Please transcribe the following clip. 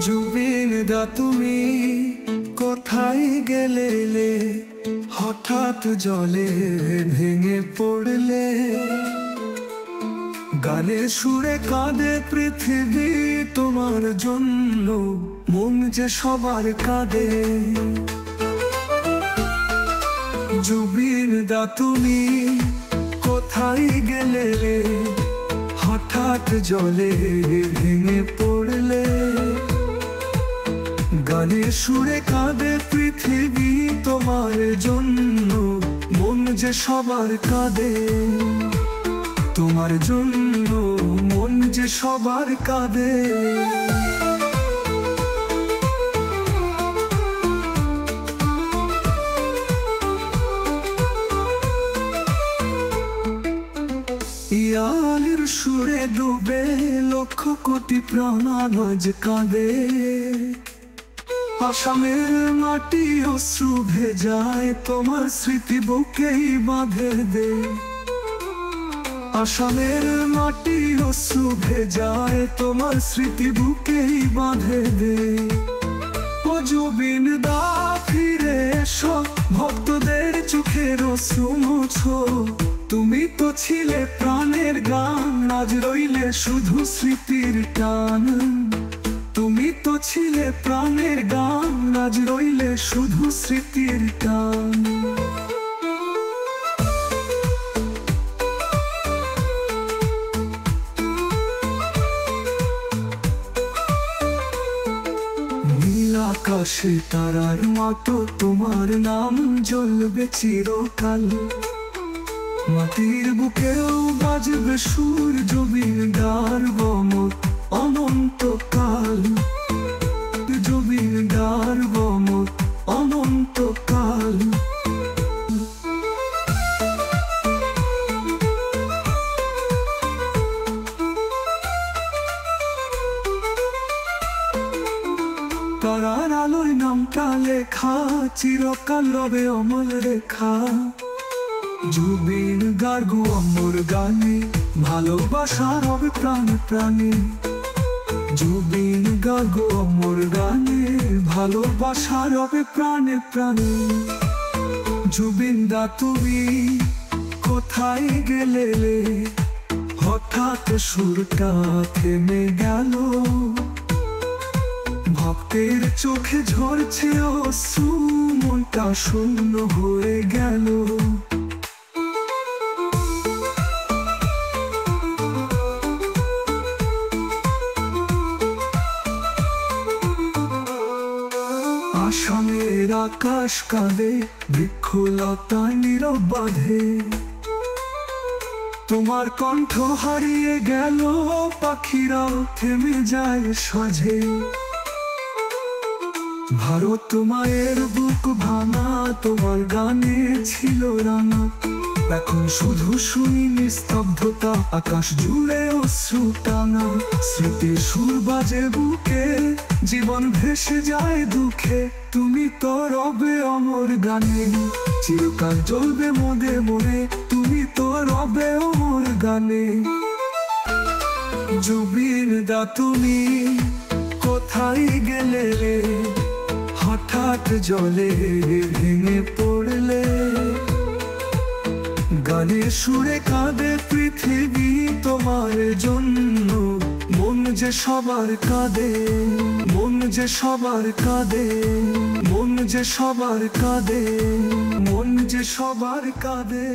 জুবিন দা তুমি কোথায় গেলে, হঠাৎ জলে ভেঙে পড়লে। গানের সুরে কাঁদে পৃথিবী তোমার জন্য, মন যে সবার কাঁদে। জুবিন দা তুমি কোথায় গেলে, হঠাৎ জলে ভেঙে পড়লে। গানের সুরে কাঁদে পৃথিবী তোমার জন্য, মন যে সবার কাঁদে। তোমার জন্য মন যে সবার কাঁদে। ইয়ালের সুরে ডুবে লক্ষ কোটি প্রাণ আজ কাঁদে। আসামের মাটি অশ্রু ভেজায়, তোমার স্মৃতি বুকেই বাঁধে দে। আসামের মাটি অশ্রু ভেজায়, তোমার স্মৃতি বুকেই বাঁধে দে। ও জুবিন দা ফিরে এসো, ভক্তদের চোখের অশ্রু মুছো। তুমি তো ছিলে প্রাণের গান, আজ রইলে শুধু স্মৃতির টান। তুমি তো ছিলে প্রাণের গান, আজ রইলে শুধু স্মৃতির টান। নীল আকাশে তারার মতো তোমার নাম জ্বলবে চিরকাল। মাটির বুকেও বাজবে সুর জুবিন দার বমক অনন্তকাল। জুবিন দার বমক অনন্তকাল। তারার আলোয় নামটা লেখা, চিরকাল রবে অমল রেখা। জুবিন গার্গো অমর গানে, ভালোবাসা রবে প্রাণে প্রাণে। জুবিন গার্গো অমর গানে, ভালোবাসা রবে প্রাণে প্রাণে। জুবিন দা তুমি কোথায় গেলে, হঠাৎ সুরটা থেমে গেল। ভক্তের চোখে ঝরছে অশ্রু, মনটা শূন্য হয়ে গেল। আসামের আকাশ কাঁদে, বৃক্ষলতা নীরব বাঁধে। তোমার কণ্ঠ হারিয়ে গেল, পাখিরাও থেমে যায় সাজে। ভারত মায়ের বুক ভাঙা, তোমার গানে ছিল রাঙা। এখন শুধু শুনি নিস্তব্ধতা, আকাশ জুড়ে অশ্রু টানা। স্মৃতির সুর বাজে বুকে, জীবন ভেসে যায় দুঃখে। তুমি তো রবে অমর গানে, চিরকাল জ্বলবে মনে মনে। তুমি তো রবে অমর গানে। জুবিন দা তুমি কোথায় গেলে, হঠাৎ জলে ভেঙে পড়লে। গানের সুরে কাঁদে পৃথিবী তোমার জন্য, মন যে সবার কাঁদে। মন যে সবার কাঁদে। মন যে সবার কাঁদে। মন যে সবার কাঁদে।